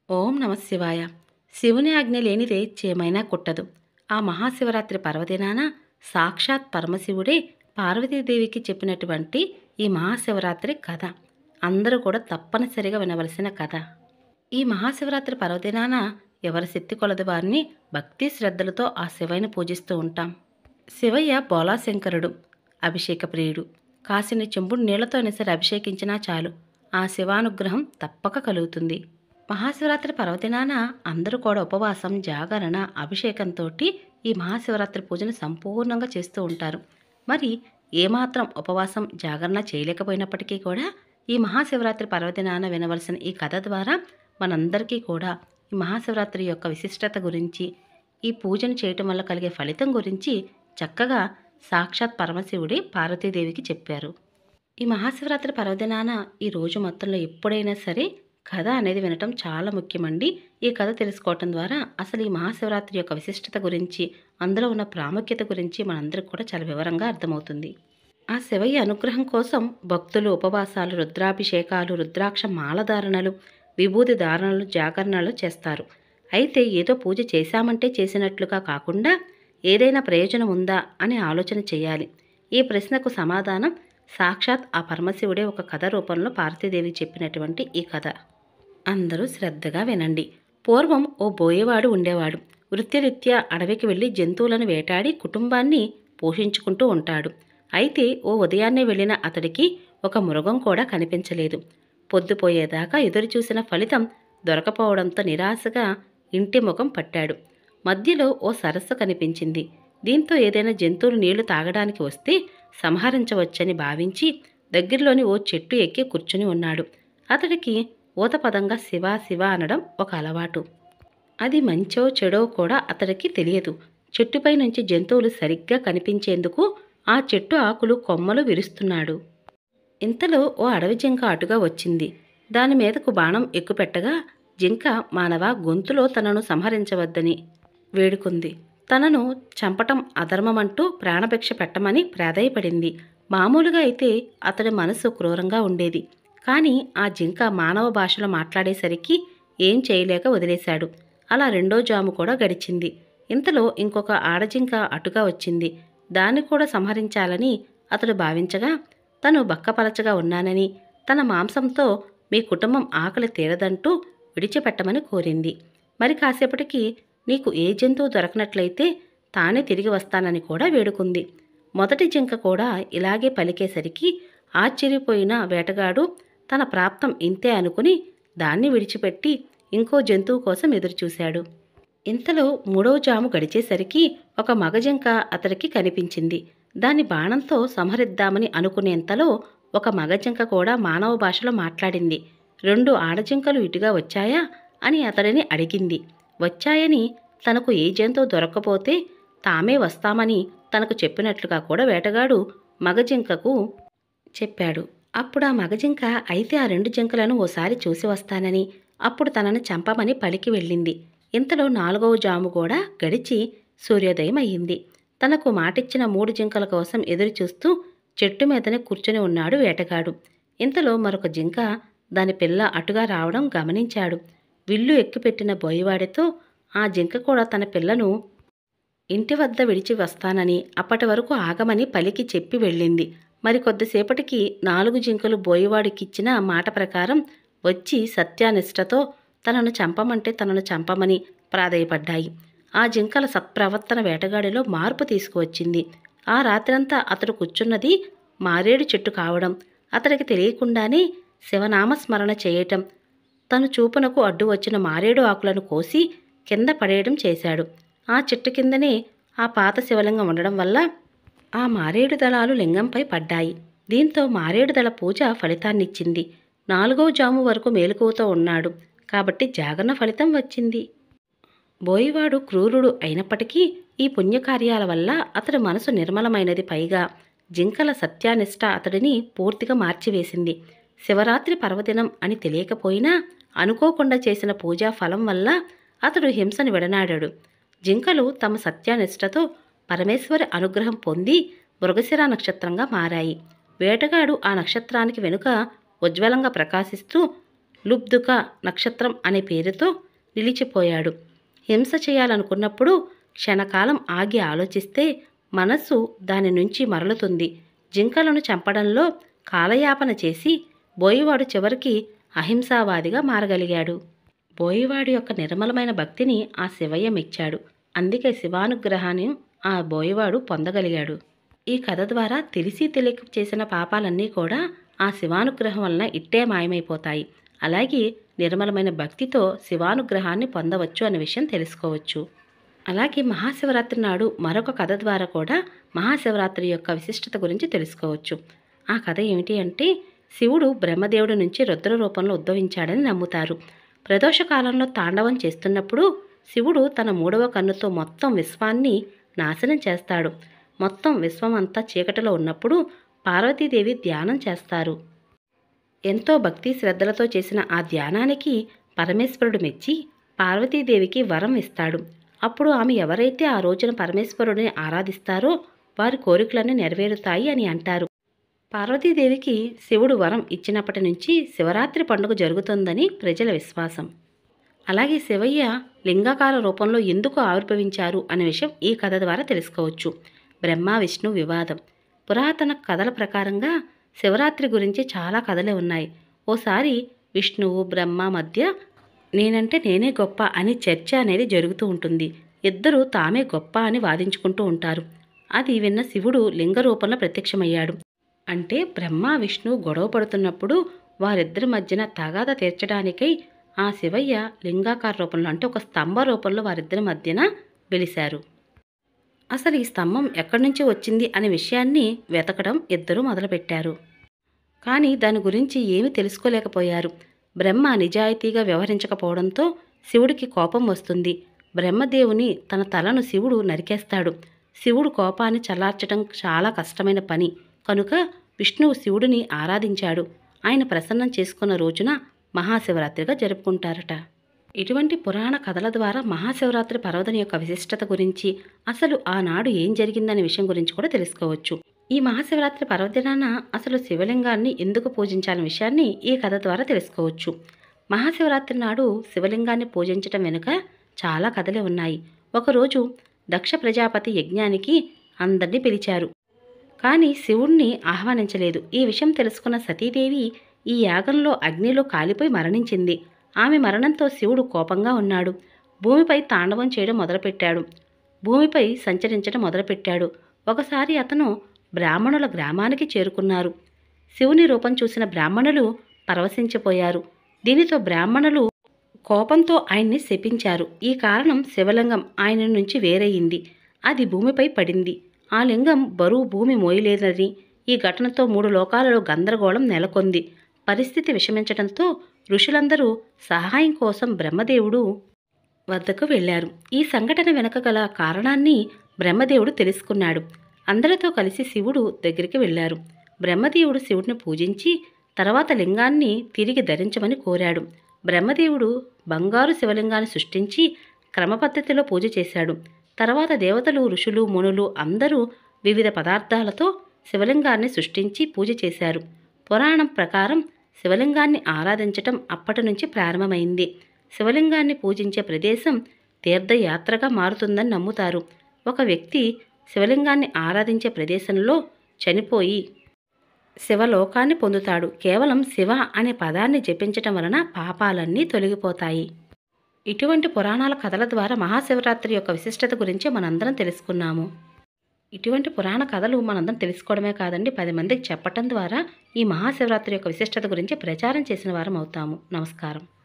ఓం నమ శివాయ. శివుని ఆజ్ఞ లేనిదే చేమైనా కుట్టదు. ఆ మహాశివరాత్రి పర్వదినాన సాక్షాత్ పరమశివుడే పార్వతీదేవికి చెప్పినటువంటి ఈ మహాశివరాత్రి కథ అందరూ కూడా తప్పనిసరిగా వినవలసిన కథ. ఈ మహాశివరాత్రి పర్వదినాన ఎవరి శక్తి కొలది వారిని భక్తి శ్రద్ధలతో ఆ శివయ్యని పూజిస్తూ ఉంటాం. శివయ్య బోలాశంకరుడు, అభిషేక ప్రియుడు. కాసిని చెంబుడు నీళ్లతో సరే అభిషేకించినా చాలు ఆ శివానుగ్రహం తప్పక కలుగుతుంది. మహాశివరాత్రి పర్వదినాన అందరూ కూడా ఉపవాసం, జాగరణ, అభిషేకంతో ఈ మహాశివరాత్రి పూజను సంపూర్ణంగా చేస్తూ ఉంటారు. మరి ఏమాత్రం ఉపవాసం, జాగరణ చేయలేకపోయినప్పటికీ కూడా ఈ మహాశివరాత్రి పర్వదినాన వినవలసిన ఈ కథ ద్వారా మనందరికీ కూడా ఈ మహాశివరాత్రి యొక్క విశిష్టత గురించి, ఈ పూజను చేయటం వల్ల కలిగే ఫలితం గురించి చక్కగా సాక్షాత్ పరమశివుడే పార్వతీదేవికి చెప్పారు. ఈ మహాశివరాత్రి పర్వదినాన ఈ రోజు మొత్తంలో ఎప్పుడైనా సరే కథ అనేది వినటం చాలా ముఖ్యమండి. ఈ కథ తెలుసుకోవటం ద్వారా అసలు ఈ మహాశివరాత్రి యొక్క విశిష్టత గురించి, అందులో ఉన్న ప్రాముఖ్యత గురించి మనందరికి కూడా చాలా వివరంగా అర్థమవుతుంది. ఆ శివయ్య అనుగ్రహం కోసం భక్తులు ఉపవాసాలు, రుద్రాభిషేకాలు, రుద్రాక్ష మాలధారణలు, విభూతి ధారణలు, జాగరణలు చేస్తారు. అయితే ఏదో పూజ చేశామంటే చేసినట్లుగా కాకుండా ఏదైనా ప్రయోజనం ఉందా అని ఆలోచన చేయాలి. ఈ ప్రశ్నకు సమాధానం సాక్షాత్ ఆ పరమశివుడే ఒక కథ రూపంలో పార్వతీదేవి చెప్పినటువంటి ఈ కథ. అందరూ శ్రద్ధగా వినండి. పూర్వం ఓ బోయేవాడు ఉండేవాడు. వృత్తిరీత్యా అడవికి వెళ్ళి జంతువులను వేటాడి కుటుంబాన్ని పోషించుకుంటూ ఉంటాడు. అయితే ఓ ఉదయాన్నే వెళ్ళిన అతడికి ఒక మృగం కూడా కనిపించలేదు. పొద్దుపోయేదాకా ఎదురుచూసిన ఫలితం దొరకపోవడంతో నిరాశగా ఇంటి ముఖం పట్టాడు. మధ్యలో ఓ సరస్సు కనిపించింది. దీంతో ఏదైనా జంతువులు నీళ్లు తాగడానికి వస్తే సంహరించవచ్చని భావించి దగ్గరలోని ఓ చెట్టు ఎక్కి కూర్చుని ఉన్నాడు. అతడికి ఊతపదంగా శివ శివ అనడం ఒక అలవాటు. అది మంచో చెడో కూడా అతడికి తెలియదు. చెట్టుపై నుంచి జంతువులు సరిగ్గా కనిపించేందుకు ఆ చెట్టు ఆకులు, కొమ్మలు విరుస్తున్నాడు. ఇంతలో ఓ అడవి జింక అటుగా వచ్చింది. దాని మీదకు బాణం ఎక్కుపెట్టగా జింక మానవ గొంతులో తనను సంహరించవద్దని వేడుకుంది. తనను చంపటం అధర్మమంటూ ప్రాణభిక్ష పెట్టమని ప్రాధేయపడింది. మామూలుగా అయితే అతడి మనసు క్రూరంగా ఉండేది. కానీ ఆ జింక మానవ భాషలో మాట్లాడేసరికి ఏం చేయలేక వదిలేశాడు. అలా రెండో జాము కూడా గడిచింది. ఇంతలో ఇంకొక ఆడజింక అటుగా వచ్చింది. దాన్ని కూడా సంహరించాలని అతడు భావించగా తను బక్కపలచగా ఉన్నానని, తన మాంసంతో మీ కుటుంబం ఆకలి తీరదంటూ విడిచిపెట్టమని కోరింది. మరి కాసేపటికి నీకు ఏ జంతువు దొరకనట్లయితే తానే తిరిగి వస్తానని కూడా వేడుకుంది. మొదటి జింక కూడా ఇలాగే పలికేసరికి ఆశ్చర్యపోయిన వేటగాడు తన ప్రాప్తం ఇంతే అనుకుని దాన్ని విడిచిపెట్టి ఇంకో జంతువు కోసం ఎదురుచూశాడు. ఇంతలో మూడవ జాము గడిచేసరికి ఒక మగజింక అతడికి కనిపించింది. దాన్ని బాణంతో సంహరిద్దామని అనుకునేంతలో ఒక మగజింక కూడా మానవ భాషలో మాట్లాడింది. రెండు ఆడజింకలు ఇటుగా వచ్చాయా అని అతడిని అడిగింది. వచ్చాయని, తనకు ఏ జంతువు దొరక్కపోతే తామే వస్తామని తనకు చెప్పినట్లుగా కూడా వేటగాడు మగజింకకు చెప్పాడు. అప్పుడు ఆ మగజింక అయితే ఆ రెండు జింకలను ఓసారి చూసి వస్తానని, అప్పుడు తనను చంపమని పలికి వెళ్ళింది. ఇంతలో నాలుగవ జాము కూడా గడిచి సూర్యోదయం అయ్యింది. తనకు మాటిచ్చిన మూడు జింకల కోసం ఎదురుచూస్తూ చెట్టు మీదనే కూర్చుని ఉన్నాడు వేటగాడు. ఇంతలో మరొక జింక దాని పిల్ల అటుగా రావడం గమనించాడు. విల్లు ఎక్కుపెట్టిన బోయవాడితో ఆ జింక కూడా తన పిల్లను ఇంటి వద్ద విడిచి వస్తానని, అప్పటి వరకు ఆగమని పలికి చెప్పి వెళ్ళింది. మరి కొద్దిసేపటికి 4 జింకలు బోయవాడికిచ్చిన మాట ప్రకారం వచ్చి సత్యానిష్టతో తనను చంపమంటే తనను చంపమని ప్రాధేయపడ్డాయి. ఆ జింకల సత్ప్రవర్తన వేటగాడిలో మార్పు తీసుకువచ్చింది. ఆ రాత్రంతా అతడు కూర్చున్నది మారేడు చెట్టు కావడం, అతడికి తెలియకుండానే శివనామస్మరణ చేయటం, తను చూపునకు అడ్డు వచ్చిన మారేడు ఆకులను కోసి కింద పడేయడం చేశాడు. ఆ చెట్టు కిందనే ఆ పాత శివలింగం ఉండడం వల్ల ఆ మారేడు దళాలు లింగంపై పడ్డాయి. దీంతో మారేడు దళ పూజ ఫలితాన్నిచ్చింది. 4వ జాము వరకు మేలుకువతో ఉన్నాడు కాబట్టి జాగరణ ఫలితం వచ్చింది. బోయివాడు క్రూరుడు అయినప్పటికీ ఈ పుణ్యకార్యాల వల్ల అతడి మనసు నిర్మలమైనది. పైగా జింకల సత్యానిష్ట అతడిని పూర్తిగా మార్చివేసింది. శివరాత్రి పర్వదినం అని తెలియకపోయినా అనుకోకుండా చేసిన పూజా ఫలం వల్ల అతడు హింసను విడనాడాడు. జింకలు తమ సత్యానిష్టతో పరమేశ్వరి అనుగ్రహం పొంది మృగశిర నక్షత్రంగా మారాయి. వేటగాడు ఆ నక్షత్రానికి వెనుక ఉజ్వలంగా ప్రకాశిస్తూ లుబ్ధుక నక్షత్రం అనే పేరుతో నిలిచిపోయాడు. హింస చేయాలనుకున్నప్పుడు క్షణకాలం ఆగి ఆలోచిస్తే మనస్సు దాని నుంచి మరలుతుంది. జింకలను చంపడంలో కాలయాపన చేసి బోయివాడు చివరికి అహింసావాదిగా మారగలిగాడు. బోయివాడి యొక్క నిర్మలమైన భక్తిని ఆ శివయ్య మెచ్చాడు. అందుకే శివానుగ్రహాన్ని ఆ బోయివాడు పొందగలిగాడు. ఈ కథ ద్వారా తెలిసి తెలియక చేసిన పాపాలన్నీ కూడా ఆ శివానుగ్రహం వలన ఇట్టే మాయమైపోతాయి. అలాగే నిర్మలమైన భక్తితో శివానుగ్రహాన్ని పొందవచ్చు అనే విషయం తెలుసుకోవచ్చు. అలాగే మహాశివరాత్రి నాడు మరొక కథ ద్వారా కూడా మహాశివరాత్రి యొక్క విశిష్టత గురించి తెలుసుకోవచ్చు. ఆ కథ ఏమిటి అంటే, శివుడు బ్రహ్మదేవుడి నుంచి రుద్ర రూపంలో ఉద్భవించాడని నమ్ముతారు. ప్రదోషకాలంలో తాండవం చేస్తున్నప్పుడు శివుడు తన 3వ కన్నుతో మొత్తం విశ్వాన్ని నాశనం చేస్తాడు. మొత్తం విశ్వమంతా చీకటిలో ఉన్నప్పుడు పార్వతీదేవి ధ్యానం చేస్తారు. ఎంతో భక్తి శ్రద్ధలతో చేసిన ఆ ధ్యానానికి పరమేశ్వరుడు మెచ్చి పార్వతీదేవికి వరం ఇస్తాడు. అప్పుడు ఆమె ఎవరైతే ఆ రోజున పరమేశ్వరుడిని ఆరాధిస్తారో వారి కోరికలన్నీ నెరవేరుతాయి అని అంటారు. పార్వతీదేవికి శివుడు వరం ఇచ్చినప్పటి నుంచి శివరాత్రి పండుగ జరుగుతుందని ప్రజల విశ్వాసం. అలాగే శివయ్య లింగాకార రూపంలో ఎందుకు ఆవిర్భవించారు అనే విషయం ఈ కథ ద్వారా తెలుసుకోవచ్చు. బ్రహ్మ విష్ణు వివాదం. పురాతన కథల ప్రకారంగా శివరాత్రి గురించి చాలా కథలే ఉన్నాయి. ఓసారి విష్ణువు బ్రహ్మ మధ్య నేనంటే నేనే గొప్ప అని చర్చ అనేది జరుగుతూ ఉంటుంది. ఇద్దరు తామే గొప్ప అని వాదించుకుంటూ ఉంటారు. అది విన్న శివుడు లింగ రూపంలో ప్రత్యక్షమయ్యాడు. అంటే బ్రహ్మ విష్ణు గొడవ పడుతున్నప్పుడు వారిద్దరి మధ్యన తగాద తీర్చడానికై ఆ శివయ్య లింగాకార రూపంలో అంటే ఒక స్తంభ రూపంలో వారిద్దరి మధ్యన వెలిశారు. అసలు ఈ స్తంభం ఎక్కడి నుంచి వచ్చింది అనే విషయాన్ని వెతకడం ఇద్దరూ మొదలుపెట్టారు. కానీ దాని గురించి ఏమీ తెలుసుకోలేకపోయారు. బ్రహ్మ నిజాయితీగా వ్యవహరించకపోవడంతో శివుడికి కోపం వస్తుంది. బ్రహ్మదేవుని తన తలను శివుడు నరికేస్తాడు. శివుడు కోపాన్ని చల్లార్చడం చాలా కష్టమైన పని కనుక విష్ణువు శివుడిని ఆరాధించాడు. ఆయన ప్రసన్నం చేసుకున్న రోజున మహాశివరాత్రిగా జరుపుకుంటారట. ఇటువంటి పురాణ కథల ద్వారా మహాశివరాత్రి పర్వదిన యొక్క విశిష్టత గురించి, అసలు ఆనాడు ఏం జరిగిందనే విషయం గురించి కూడా తెలుసుకోవచ్చు. ఈ మహాశివరాత్రి పర్వదినాన అసలు శివలింగాన్ని ఎందుకు పూజించాలనే విషయాన్ని ఈ కథ ద్వారా తెలుసుకోవచ్చు. మహాశివరాత్రి నాడు శివలింగాన్ని పూజించటం వెనుక చాలా కథలే ఉన్నాయి. ఒకరోజు దక్ష ప్రజాపతి యజ్ఞానికి అందరినీ పిలిచారు. కానీ శివుణ్ణి ఆహ్వానించలేదు. ఈ విషయం తెలుసుకున్న సతీదేవి ఈ యాగంలో అగ్నిలో కాలిపోయి మరణించింది. ఆమె మరణంతో శివుడు కోపంగా ఉన్నాడు. భూమిపై తాండవం చేయడం మొదలుపెట్టాడు. భూమిపై సంచరించడం మొదలుపెట్టాడు. ఒకసారి అతను బ్రాహ్మణుల గ్రామానికి చేరుకున్నారు. శివుని రూపం చూసిన బ్రాహ్మణులు పరవశించిపోయారు. దీనితో బ్రాహ్మణులు కోపంతో ఆయన్ని శపించారు. ఈ కారణం శివలింగం ఆయన నుంచి వేరయింది. అది భూమిపై పడింది. ఆ లింగం బరువు భూమి మోయలేదని ఈ ఘటనతో 3 లోకాలలో గందరగోళం నెలకొంది. పరిస్థితి విషమించడంతో ఋషులందరూ సహాయం కోసం బ్రహ్మదేవుడు వద్దకు వెళ్ళారు. ఈ సంఘటన వెనుక గల కారణాన్ని బ్రహ్మదేవుడు తెలుసుకున్నాడు. అందరితో కలిసి శివుడు దగ్గరికి వెళ్ళారు. బ్రహ్మదేవుడు శివుడిని పూజించి తర్వాత లింగాన్ని తిరిగి ధరించమని కోరాడు. బ్రహ్మదేవుడు బంగారు శివలింగాన్ని సృష్టించి క్రమపద్ధతిలో పూజ చేశాడు. తర్వాత దేవతలు ఋషులు మునులు అందరూ వివిధ పదార్థాలతో శివలింగాన్ని సృష్టించి పూజ చేశారు. పురాణం ప్రకారం శివలింగాన్ని ఆరాధించటం అప్పటి నుంచి ప్రారంభమైంది. శివలింగాన్ని పూజించే ప్రదేశం తీర్థయాత్రగా మారుతుందని నమ్ముతారు. ఒక వ్యక్తి శివలింగాన్ని ఆరాధించే ప్రదేశంలో చనిపోయి శివలోకాన్ని పొందుతాడు. కేవలం శివ అనే పదాన్ని జపించటం వలన పాపాలన్నీ తొలగిపోతాయి. ఇటువంటి పురాణాల కథల ద్వారా మహాశివరాత్రి యొక్క విశిష్టత గురించి మనందరం తెలుసుకున్నాము. ఇటువంటి పురాణ కథలు మనందరం తెలుసుకోవడమే కాదండి, 10 మందికి చెప్పటం ద్వారా ఈ మహాశివరాత్రి యొక్క విశిష్టత గురించి ప్రచారం చేసిన వారం అవుతాము. నమస్కారం.